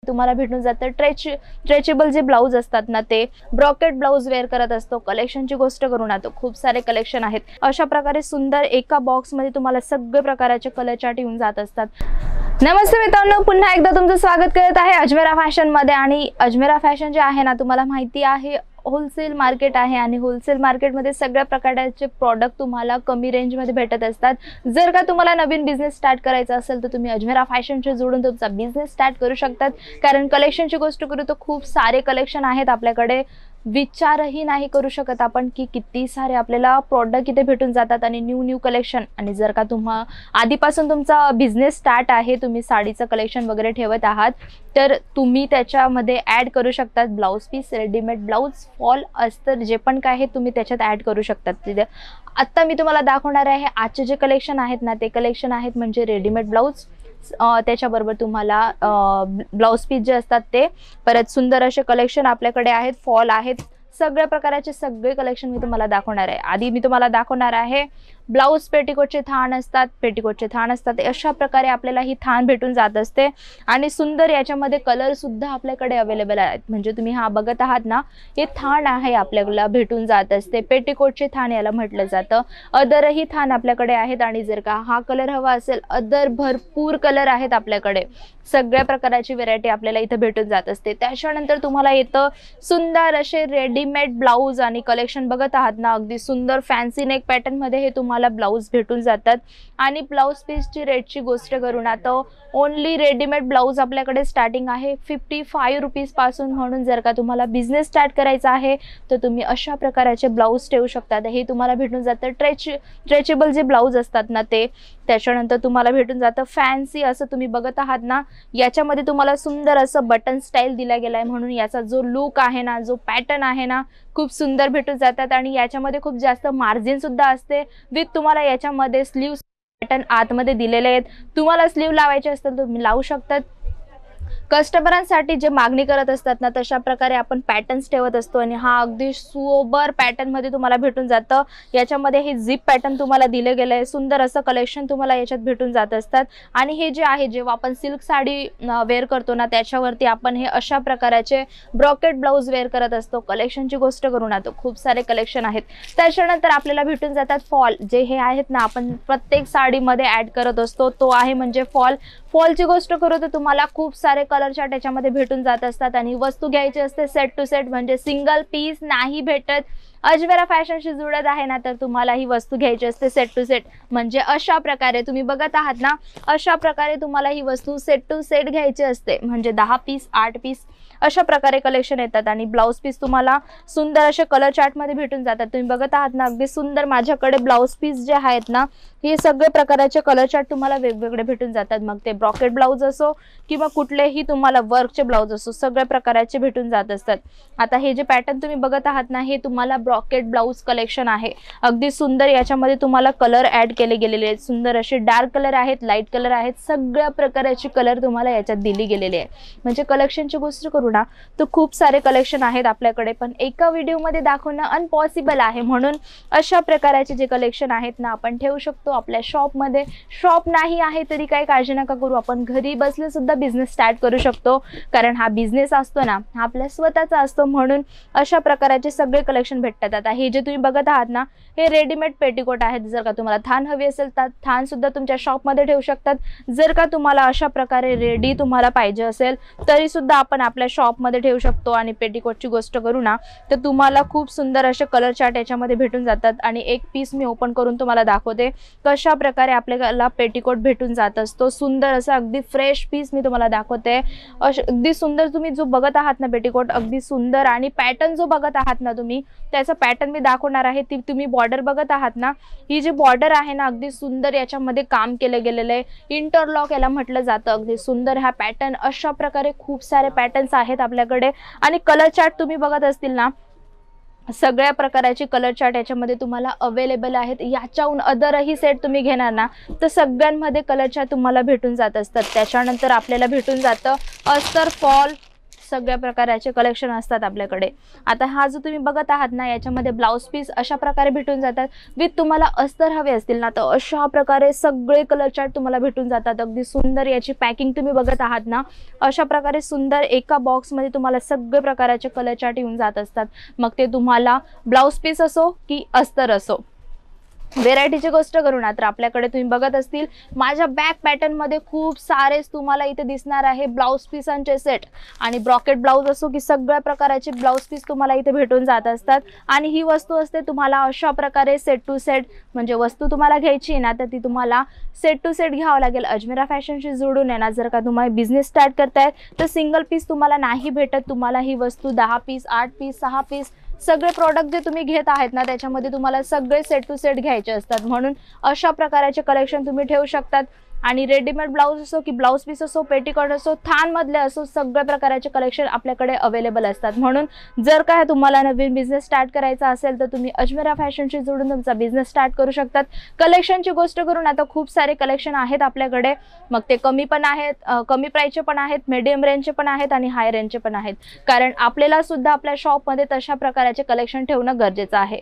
तुम्हाला भेटून जातं स्ट्रेचेबल जे ब्लाउज असतात ना ते ब्रॉकेट ब्लाउज वेअर करत असतो। कलेक्शनची गोष्ट करू ना तर खूप सारे कलेक्शन आहेत। अशा प्रकारे सुंदर एका बॉक्स मध्ये तुम्हाला सगळे प्रकारचे कलर चार्ट येऊन जात असतात। नमस्ते मित्रांनो, पुन्हा एकदा तुमचं स्वागत करत आहे अजमेरा फॅशन मध्ये। आणि अजमेरा फॅशन जे आहे ना तुम्हाला माहिती आहे होलसेल मार्केट आहे आणि होलसेल मार्केट मध्ये सगळ्या प्रकारचे प्रोडक्ट तुम्हाला कमी रेंज मध्ये भेटत असतात। जर का तुम्हाला नवीन बिझनेस स्टार्ट करायचा असेल तर तुम्ही अजमेरा फॅशनशी जोडून तुमचा बिझनेस स्टार्ट करू शकतात। कारण कलेक्शनची गोष्ट करू तर खूप सारे कलेक्शन आहेत आपल्याकडे, विचारही नाही करू शकत आपण की किती सारे आपल्याला प्रोडक्ट इथे भेटून जातात आणि न्यू कलेक्शन। आणि जर का तुम्हा आधीपासून तुमचा बिझनेस स्टार्ट आहे, तुम्ही साडीचं कलेक्शन वगैरे ठेवत आहात तर तुम्ही त्याच्यामध्ये ऍड करू शकतात blouse piece, readymade blouse, fall, अस्तर जे पण काय आहे तुम्ही त्याच्यात ऍड करू शकतात। तिथे आता मी तुम्हाला दाखवणार आहे आजचे जे कलेक्शन आहेत ना ते कलेक्शन आहेत म्हणजे रेडीमेड ब्लाउज, त्याच्याबरोबर तुम्हाला ब्लाउज पीस जे असतात ते, परत सुंदर असे कलेक्शन आपल्याकडे आहेत, फॉल आहेत, सगळ्या प्रकारचे सगळे कलेक्शन मी तुम्हाला दाखवणार आहे। आधी मी तुम्हाला दाखवणार आहे ब्लाउज पेटिकोटचे थान असतात, अशा प्रकारे आपल्याला ही थान भेटून जात असते। आणि सुंदर याच्यामध्ये कलर सुद्धा आपल्याकडे अवेलेबल आहेत। म्हणजे तुम्ही हा बघत आहात ना हे थान आहे आपल्याला भेटून जात असते, पेटिकोटचे थान याला म्हटलं जातं। अदरही थान आपल्याकडे आहेत आणि जर का हा कलर हवा असेल, अदर भरपूर कलर आहेत आपल्याकडे, सगळ्या प्रकारची व्हेरायटी आपल्याला इथे भेटून जात असते। त्याच्यानंतर तुम्हाला येतं सुंदर असे रेडीमेड ब्लाउज आणि कलेक्शन बघत आहात ना, अगदी सुंदर फॅन्सी नेक पॅटर्न मध्ये हे तुम्हाला ब्लाउज भेटून जातात। आणि ब्लाउज पीसची रेटची गोष्ट करू ना तर ओनली रेडीमेड ब्लाउज आपल्याकडे स्टार्टिंग आहे 55 रुपीज पासून। म्हणून जर का तुम्हाला बिझनेस स्टार्ट करायचा आहे तर तुम्ही अशा प्रकारचे ब्लाउज ठेवू शकता। हे तुम्हाला भेटून जातं स्ट्रेचेबल जे ब्लाउज असतात ना ते। त्याच्यानंतर तुम्हाला भेटून जातं फॅन्सी असं तुम्ही बघत आहात ना, याच्यामध्ये तुम्हाला सुंदर असं बटन स्टाईल दिला गेलाय म्हणून याचा जो लुक आहे ना, जो पॅटर्न आहे ना खूप सुंदर भेटून जातात। आणि याच्यामध्ये खूप जास्त मार्जिन सुद्धा असते विथ तुम्हाला याच्यामध्ये स्लीव पॅटर्न आतमध्ये दिलेले आहेत। तुम्हाला स्लीव लावायचे असतील तर तुम्ही लावू शकतात। कस्टमरांसाठी जे मागणी करत असतात ना तशा प्रकारे आपण पॅटर्न्स ठेवत असतो। आणि हा अगदी सोबर पॅटर्न मध्ये तुम्हाला भेटून जातं। याच्यामध्ये हे झिप पॅटर्न तुम्हाला दिले गेले आहे, सुंदर असं कलेक्शन तुम्हाला याच्यात भेटून जात असतात। आणि हे जे आहे जेव्हा आपण सिल्क साडी वेअर करतो ना त्याच्यावरती आपण हे अशा प्रकारचे ब्रॉकेट ब्लाउज वेअर करत असतो। कलेक्शनची गोष्ट करू ना तर खूप सारे कलेक्शन आहेत। त्याच्यानंतर आपल्याला भेटून जातात फॉल, जे हे आहेत ना आपण प्रत्येक साडीमध्ये ऍड करत असतो, तो आहे म्हणजे फॉल। फॉलची गोष्ट करू तर तुम्हाला खूप सारे कलर चार्ट याच्यामध्ये भेटून जात असतात। आणि वस्तू घ्यायची असते सेट टू सेट, म्हणजे सिंगल पीस नाही भेटत। अजमेरा फॅशनशी जुळत आहे ना तर तुम्हाला ही वस्तू घ्यायची असते सेट टू सेट। म्हणजे अशा प्रकारे तुम्ही बघत आहात ना, अशा प्रकारे तुम्हाला ही वस्तू सेट टू सेट घ्यायची असते। म्हणजे 10 पीस, 8 पीस अशा प्रकारे कलेक्शन येतात। आणि ब्लाउज पीस तुम्हाला सुंदर असे कलर चार्ट मध्ये भेटून जातात। तुम्ही बघत आहात ना अगदी सुंदर माझ्याकडे ब्लाउज पीस जे आहेत ना हे सगळे प्रकारचे कलर चार्ट तुम्हाला वेगवेगळे भेटून जातात। मग ते ब्रॉकेट ब्लाउज असो किंवा कुठलेही तुम्हाला वर्कचे ब्लाउज असो, सगळ्या प्रकारचे भेटून जात असतात। आता हे जे पॅटर्न तुम्ही बघत आहात ना हे तुम्हाला ब्रॉकेट ब्लाउज कलेक्शन आहे। अगदी सुंदर याच्यामध्ये तुम्हाला कलर ऍड केले गेलेले आहेत, सुंदर असे डार्क कलर आहेत, लाईट कलर आहेत, सगळ्या प्रकारचे कलर तुम्हाला याच्यात दिली गेलेले आहे। म्हणजे कलेक्शनची गोष्ट करू ना तर खूप सारे कलेक्शन आहेत आपल्याकडे, पण एका व्हिडिओ मध्ये दाखवणं अनपॉसिबल आहे। म्हणून अशा प्रकारचे जे कलेक्शन आहेत ना आपण ठेवू शकतो आपल्या शॉप मध्ये। शॉप नाही आहे तरी काही काळजी नका करू, आपण घरी बसले सुद्धा बिझनेस स्टार्ट करू शकतो। कारण हा बिझनेस असतो ना हा आपल्या स्वतःचा असतो, म्हणून अशा प्रकारचे सगळे कलेक्शन भेटतात। आता हे जे तुम्ही बघत आहात ना हे रेडीमेड पेटिकोट आहेत। जर का तुम्हाला थान हवी असेल तर थान सुद्धा तुमच्या शॉप मध्ये ठेवू शकतात। जर का तुम्हाला अशा प्रकारे रेडी तुम्हाला पाहिजे असेल तरी सुद्धा आपण आपल्या शॉप मध्ये ठेवू शकतो। आणि पेटिकोटची गोष्ट करू ना तर तुम्हाला खूप सुंदर असे कलर चार्ट याच्यामध्ये भेटून जातात। आणि एक पीस मी ओपन करून तुम्हाला दाखवते कशा प्रकारे आपल्याला पेटिकोट भेटून जात असतो। सुंदर असं अगदी फ्रेश पीस मी तुम्हाला दाखवते। अगदी सुंदर तुम्ही जो बघत आहात ना पेटिकोट अगदी सुंदर, आणि पॅटर्न जो बघत आहात ना तुम्ही त्याचा पॅटर्न मी दाखवणार आहे। ती तुम्ही बॉर्डर बघत आहात ना, ही जी बॉर्डर आहे ना अगदी सुंदर याच्यामध्ये काम केलं गेलेलं आहे, इंटरलॉक याला म्हटलं जातं। अगदी सुंदर हा पॅटर्न, अशा प्रकारे खूप सारे पॅटर्न्स आहेत आपल्याकडे। आणि कलर चार्ट तुम्ही बघत असतील ना सगळ्या प्रकारचे कलर चार्ट याच्यामध्ये तुम्हाला अवेलेबल आहेत। याच्याहून अदरही सेट तुम्ही घेणार ना तर सगळ्यांमध्ये कलर चार्ट तुम्हाला भेटून जात असतात। त्याच्यानंतर आपल्याला भेटून जातं अस्तर, फॉल, सगळ्या प्रकारचे कलेक्शन असतात आपल्याकडे। आता हा जो तुम्ही बघत आहात ना, याच्यामध्ये ब्लाउज पीस अशा प्रकारे भेटून जातात। विथ तुम्हाला अस्तर हवे असतील ना तर अशा प्रकारे सगळे कलर चार्ट तुम्हाला भेटून जातात। अगदी सुंदर याची पॅकिंग तुम्ही बघत आहात ना, अशा प्रकारे सुंदर एका बॉक्समध्ये तुम्हाला सगळे प्रकारचे कलर चार्ट येऊन जात असतात। मग ते तुम्हाला ब्लाउज पीस असो की अस्तर असो। व्हेरायटीची गोष्ट करू ना तर आपल्याकडे तुम्ही बघत असतील माझ्या बॅक पॅटर्न मध्ये खूप सारे तुम्हाला इथे दिसणार आहे ब्लाउज पीसांचे सेट। आणि ब्रॉकेट ब्लाउज असो की सगळ्या प्रकारचे ब्लाउज पीस तुम्हाला इथे भेटून जात असतात। आणि ही वस्तू असते तुम्हाला अशा प्रकारे सेट टू सेट, म्हणजे वस्तू तुम्हाला घ्यायची आहे ना तर ती तुम्हाला सेट टू सेट घ्यावं लागेल। अजमेरा फॅशनशी जोडून आहे ना, जर का तुम्हाला बिझनेस स्टार्ट करताय तर सिंगल पीस तुम्हाला नाही भेटत। तुम्हाला ही वस्तू 10 पीस 8 पीस 6 पीस सगळे प्रोडक्ट जे तुम्ही घेत आहेत ना त्याच्यामध्ये तुम्हाला सगळे सेट टू सेट घ्यायचे असतात। म्हणून अशा प्रकारचे कलेक्शन तुम्ही ठेवू शकतात। आणि रेडीमेड ब्लाउज असो की ब्लाउज पीस असो, पेटीकोट असो, थान मधले असो, सगळ्या प्रकारचे कलेक्शन आपल्याकडे अवेलेबल असतात। म्हणून जर काय तुम्हाला नवीन बिझनेस स्टार्ट करायचा असेल तर तुम्ही अजमेरा फॅशनशी जोडून तुमचा बिझनेस स्टार्ट करू शकतात। कलेक्शनची गोष्ट करून आता खूप सारे कलेक्शन आहेत आपल्याकडे। मग ते कमी पण आहेत, कमी प्राइसचे पण आहेत, मीडियम रेंजचे पण आहेत आणि हाय रेंजचे पण आहेत। कारण आपल्याला सुद्धा आपल्या शॉपमध्ये तशा प्रकारचे कलेक्शन ठेवणं गरजेचं आहे।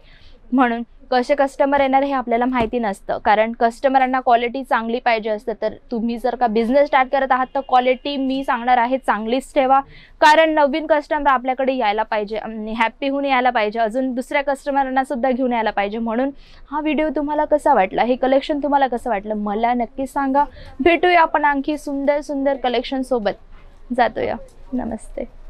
म्हणून कसे कस्टमर येणार हे आपल्याला माहिती नसतं, कारण कस्टमरांना क्वालिटी चांगली पाहिजे असते। तर तुम्ही जर का बिझनेस स्टार्ट करत आहात तर क्वालिटी मी सांगणार आहे चांगलीच ठेवा, कारण नवीन कस्टमर आपल्याकडे यायला पाहिजे आणि हॅप्पी होऊन यायला पाहिजे, अजून दुसऱ्या कस्टमरांना सुद्धा घेऊन यायला पाहिजे। म्हणून हा व्हिडिओ तुम्हाला कसा वाटला, हे कलेक्शन तुम्हाला कसं वाटलं मला नक्की सांगा। भेटूया आपण आणखी सुंदर सुंदर कलेक्शन सोबत। जातोया, नमस्ते।